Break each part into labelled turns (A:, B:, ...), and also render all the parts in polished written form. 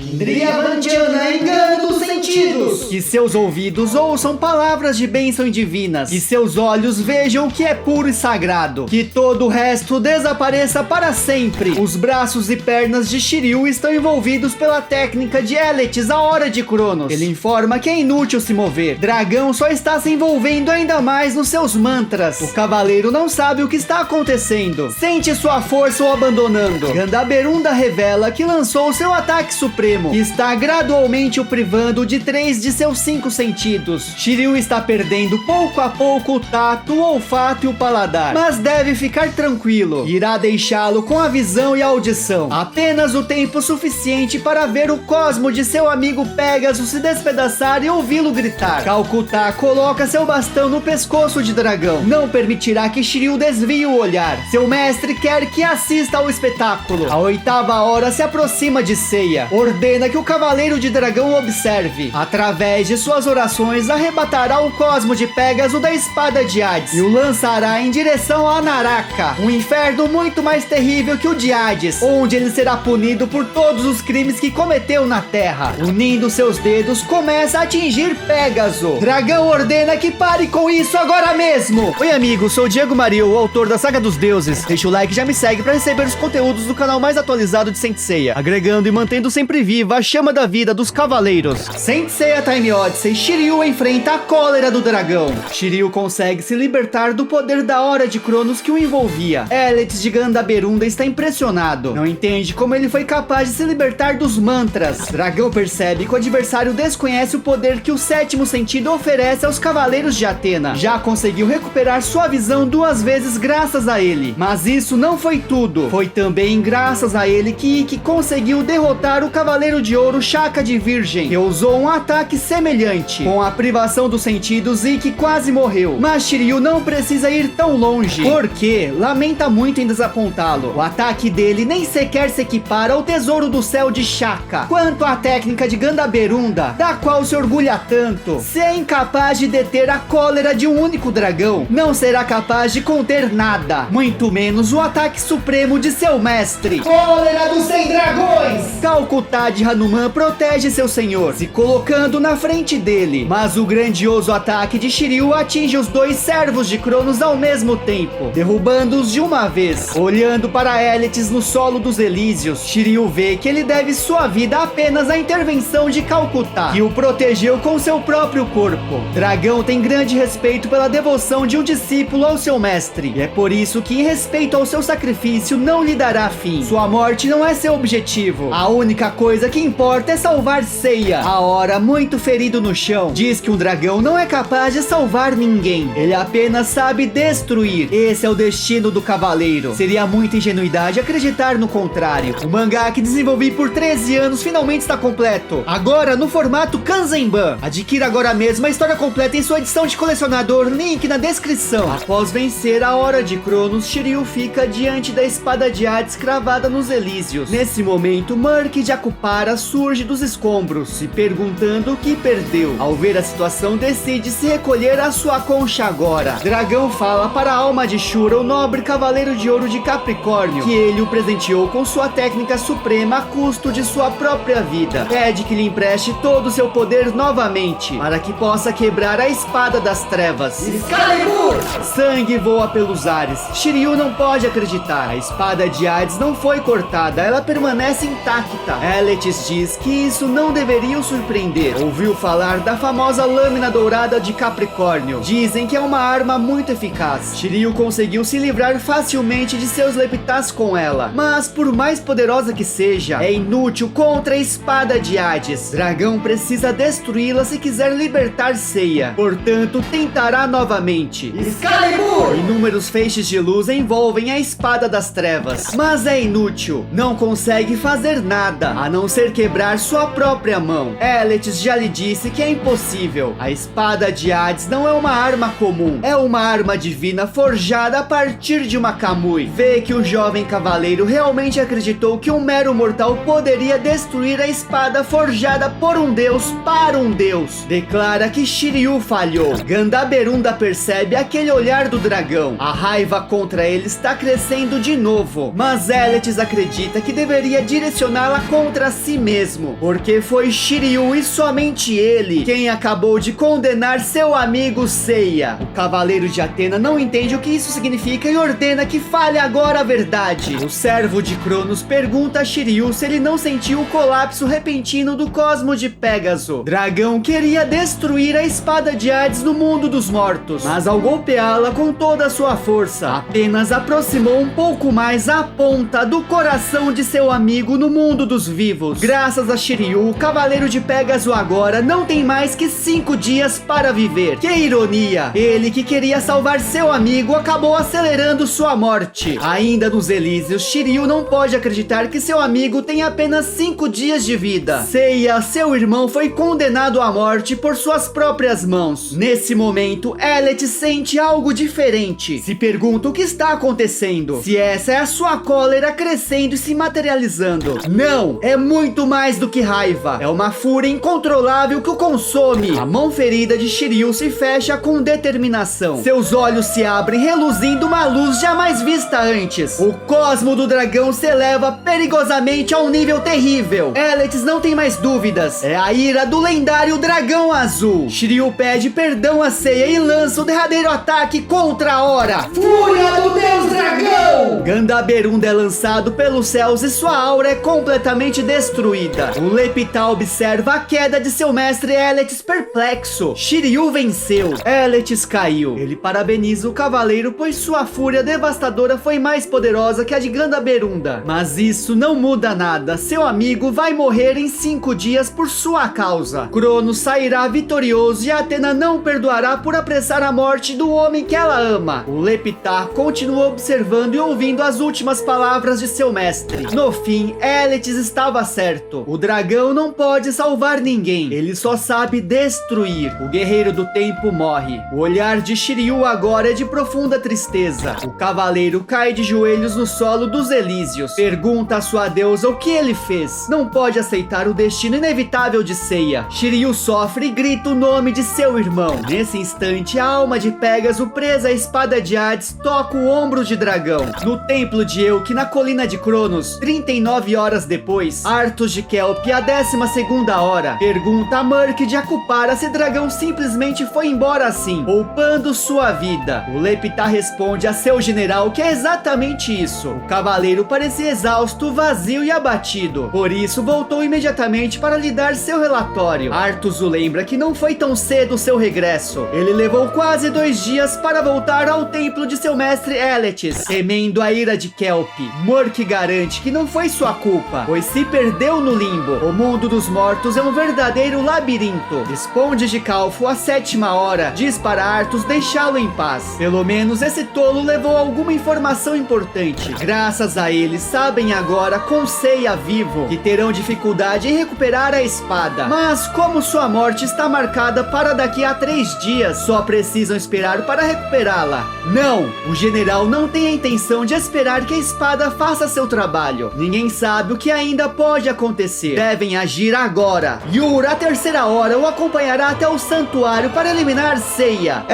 A: Indriyavanchana, engano dos sentidos. Que seus ouvidos ouçam palavras de bênção e divinas. Que seus olhos vejam o que é puro e sagrado. Que todo o resto desapareça para sempre. Os braços e pernas de Shiryu estão envolvidos pela técnica de Eletis, a Hora de Cronos. Ele informa que é inútil se mover. Dragão só está se envolvendo ainda mais nos seus mantras. O cavaleiro não sabe o que está acontecendo. Sente sua força o abandonando. Gandaberunda revela que lançou seu ataque supremo, que está gradualmente o privando de 3 de seus 5 sentidos. Shiryu está perdendo pouco a pouco o tato, o olfato e o paladar, mas deve ficar tranquilo. Irá deixá-lo com a visão e a audição. Apenas o tempo suficiente para ver o cosmo de seu amigo Pégaso se despedaçar e ouvi-lo gritar. Calcutá coloca seu bastão no pescoço de Dragão. Não permitirá que Shiryu desvie o olhar. Seu mestre quer que assista ao espetáculo. A 8ª hora se aproxima de Seiya. Ordena que o Cavaleiro de Dragão observe. Através de suas orações, arrebatará o cosmo de Pégaso da espada de Hades e o lançará em direção a Naraka, um inferno muito mais terrível que o de Hades, onde ele será punido por todos os crimes que cometeu na Terra. Unindo seus dedos, começa a atingir Pégaso. Dragão ordena que pare com isso agora mesmo. Oi amigos, sou o Diego Mario, o autor da Saga dos Deuses. Deixa o like e já me segue para receber os conteúdos do canal mais atualizado de Saint Seiya, agregando e mantendo sempre viva a chama da vida dos cavaleiros. Saint Seiya Time Odyssey. Shiryu enfrenta a cólera do dragão. Shiryu consegue se libertar do poder da Hora de Cronos que o envolvia. Eletis de Gandaberunda está impressionado. Não entende como ele foi capaz de se libertar dos mantras. Dragão percebe que o adversário desconhece o poder que o 7º sentido oferece aos cavaleiros de Atena. Já conseguiu recuperar sua visão 2 vezes graças a ele. Mas isso não foi tudo. Foi também graças a ele que Ikki conseguiu derrotar o Cavaleiro de Ouro Shaka de Virgem, que usou um ataque semelhante. Com a privação dos sentidos, Ikki quase morreu. Mas Shiryu não precisa ir tão longe, porque lamenta muito em desapontá-lo. O ataque dele nem sequer se equipara ao tesouro do céu de Shaka. Quanto à técnica de Gandaberunda, da qual se orgulha tanto, se é incapaz de deter a cólera de um único dragão, não será capaz de conter nada, muito menos o ataque supremo de seu mestre. Cólera dos 100 dragões! Calcutá de Hanuman protege seu senhor, se colocando na frente dele, mas o grandioso ataque de Shiryu atinge os 2 servos de Cronos ao mesmo tempo, derrubando-os de uma vez. Olhando para Eletis no solo dos Elísios, Shiryu vê que ele deve sua vida apenas à intervenção de Calcutá, que o protegeu com seu próprio corpo. Dragão tem grande respeito pela devoção de um discípulo ao seu mestre, e é por isso que, em respeito ao seu sacrifício, não lhe dará fim. Sua morte não é seu objetivo. A única coisa que importa é salvar Seiya. A Hora, muito ferido no chão, diz que um dragão não é capaz de salvar ninguém. Ele apenas sabe destruir. Esse é o destino do cavaleiro. Seria muita ingenuidade acreditar no contrário. O mangá que desenvolvi por 13 anos finalmente está completo, agora no formato Kanzenban. Adquira agora mesmo a história completa em sua edição de colecionador, link na descrição. Após vencer a Hora de Cronos, Shiryu fica diante da espada de Hades cravada nos Elísios. Nesse momento, Murk de Akupara surge dos escombros, se perguntando o que perdeu. Ao ver a situação, decide se recolher à sua concha agora. Dragão fala para a alma de Shura, o nobre cavaleiro de ouro de Capricórnio, que ele o presenteou com sua técnica suprema a custo de sua própria vida. Pede que lhe empreste todo o seu poder novamente, para que possa quebrar a espada das trevas. Excalibur! Sangue voa pelos ares. Shiryu não pode acreditar. A espada de Hades não foi cortada, ela permanece intacta. Eletis diz que isso não deveria o surpreender. Ouviu falar da famosa lâmina dourada de Capricórnio. Dizem que é uma arma muito eficaz. Shiryu conseguiu se livrar facilmente de seus leptás com ela, mas por mais poderosa que seja, é inútil contra a espada de Hades. Dragão precisa destruí-la se quiser libertar Seiya. Portanto, tentará novamente. Excalibur! Inúmeros feixes de luz envolvem a espada das trevas, mas é inútil. Não consegue fazer nada, a não ser quebrar sua própria mão. Eletis já lhe disse que é impossível. A espada de Hades não é uma arma comum, é uma arma divina forjada a partir de uma Kamui. Vê que o jovem cavaleiro realmente acreditou que um mero mortal poderia destruir a espada forjada por um deus para um deus. Declara que Shiryu falhou. Gandaberunda percebe aquele olhar do dragão. A raiva contra ele está crescendo de novo, mas Eletis acredita que deveria direcioná-la contra si mesmo, porque foi Shiryu e somente ele quem acabou de condenar seu amigo Seiya. O Cavaleiro de Athena não entende o que isso significa e ordena que fale agora a verdade. O servo de Cronos pergunta a Shiryu se ele não sentiu o colapso repentino do cosmo de Pégaso. Dragão queria destruir a espada de Hades no mundo dos mortos, mas ao golpeá-la com toda a sua força, apenas aproximou um pouco mais a ponta do coração de seu amigo no mundo dos vivos. Graças a Shiryu, o Cavaleiro de Pégaso agora não tem mais que 5 dias para viver. Que ironia! Ele que queria salvar seu amigo acabou acelerando sua morte. Ainda nos Elíseos, Shiryu não pode acreditar que seu amigo tem apenas 5 dias de vida. Seiya, seu irmão, foi condenado à morte por suas próprias mãos. Nesse momento, Ellet sente algo diferente. Se pergunta o que está acontecendo. Se essa é a sua cólera crescendo e se materializando. Não! É muito mais do que raiva. É uma fúria incontrolável que o consome. A mão ferida de Shiryu se fecha com determinação. Seus olhos se abrem, reluzindo uma luz jamais vista antes. O cosmo do dragão se eleva perigosamente a um nível terrível. Ellet não tem mais dúvidas. É a ira do lendário Dragão Azul. Shiryu pede perdão a Seiya e lança o derradeiro ataque contra a Hora. Fúria do Deus Dragão! Gandaberunda é lançado pelos céus e sua aura é completamente destruída. O Lepita observa a queda de seu mestre Ellet perplexo. Shiryu venceu. Ellet caiu. Ele parabeniza o cavaleiro, pois sua fúria devastadora foi mais poderosa que a de Gandaberunda. Mas isso não muda nada. Seu amigo vai morrer em 5 dias por sua causa. Cronos sairá vitorioso e Athena não perdoará por apressar a morte do homem que ela ama. O Lepita continua observando e ouvindo as últimas palavras de seu mestre. No fim, Ellet estava certo. O dragão não pode salvar ninguém. Ele só sabe destruir. O guerreiro do tempo morre. O olhar de Shiryu agora é de profunda tristeza. O cavaleiro cai de joelhos no solo dos Elíseos. Pergunta a sua deusa o que ele fez. Não pode aceitar o destino inevitável de Seiya. Shiryu sofre e grita o nome de seu irmão. Nesse instante, a alma de Pégaso, presa à espada de Hades, toca o ombro de dragão. No templo de Elk, na colina de Cronos, 39 horas depois, Arthas de Kelp, a 12ª hora, pergunta a Murk de Akupara se dragão simplesmente foi embora assim, poupando sua vida. O Lepita responde a seu general que é exatamente isso. O cavaleiro parecia exausto, vazio e abatido. Por isso, voltou imediatamente para lhe dar seu relatório. Arthas o lembra que não foi tão cedo seu regresso. Ele levou quase 2 dias para voltar ao templo de seu mestre Ellet, temendo a ira de Kelp. Murk garante que não foi sua culpa, pois se perdeu no limbo. O mundo dos mortos é um verdadeiro labirinto. Responde de Calfo à 7ª hora. Diz para Arthas deixá-lo em paz. Pelo menos esse tolo levou alguma informação importante. Graças a ele, sabem agora, com Seiya vivo, que terão dificuldade em recuperar a espada. Mas como sua morte está marcada para daqui a 3 dias, só precisam esperar para recuperá-la. Não! O general não tem a intenção de esperar que a espada faça seu trabalho. Ninguém sabe o que ainda pode acontecer. Devem agir agora. Yor, a 3ª hora, o acompanhará até o santuário para eliminar Seiya.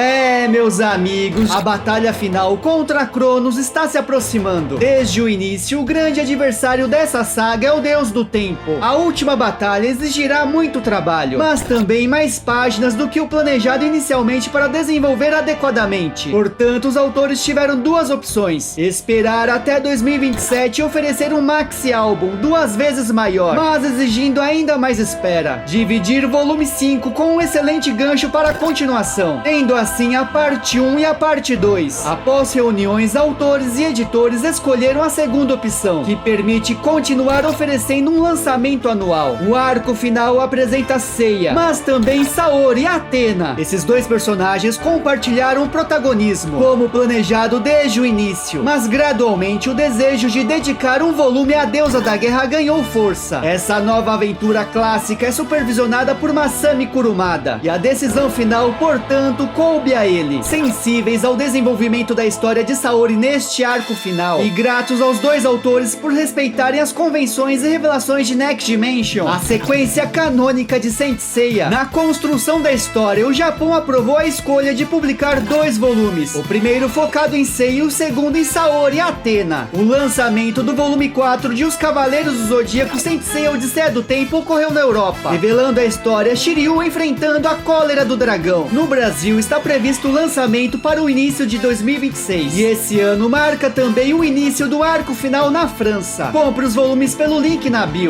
A: Meus amigos, a batalha final contra Cronos está se aproximando. Desde o início, o grande adversário dessa saga é o Deus do Tempo. A última batalha exigirá muito trabalho, mas também mais páginas do que o planejado inicialmente para desenvolver adequadamente. Portanto, os autores tiveram 2 opções: esperar até 2027 e oferecer um maxi álbum 2 vezes maior, mas exigindo ainda mais espera. Dividir o volume 5 com um excelente gancho para a continuação, tendo assim a parte 1 e a parte 2. Após reuniões, autores e editores escolheram a segunda opção, que permite continuar oferecendo um lançamento anual. O arco final apresenta Seiya, mas também Saori e Athena. Esses 2 personagens compartilharam o protagonismo, como planejado desde o início, mas gradualmente o desejo de dedicar um volume à deusa da guerra ganhou força. Essa nova aventura clássica é supervisionada por Masami Kurumada, e a decisão final, portanto, coube a ele. Sensíveis ao desenvolvimento da história de Saori neste arco final, e gratos aos 2 autores por respeitarem as convenções e revelações de Next Dimension, a sequência canônica de Saint Seiya. Na construção da história, o Japão aprovou a escolha de publicar 2 volumes, o primeiro focado em Seiya e o segundo em Saori e Athena. O lançamento do volume 4 de Os Cavaleiros do Zodíaco arco Sensei Odisseia do Tempo ocorreu na Europa, revelando a história Shiryu enfrentando a cólera do dragão. No Brasil está previsto o lançamento para o início de 2026. E esse ano marca também o início do arco final na França. Compre os volumes pelo link na bio.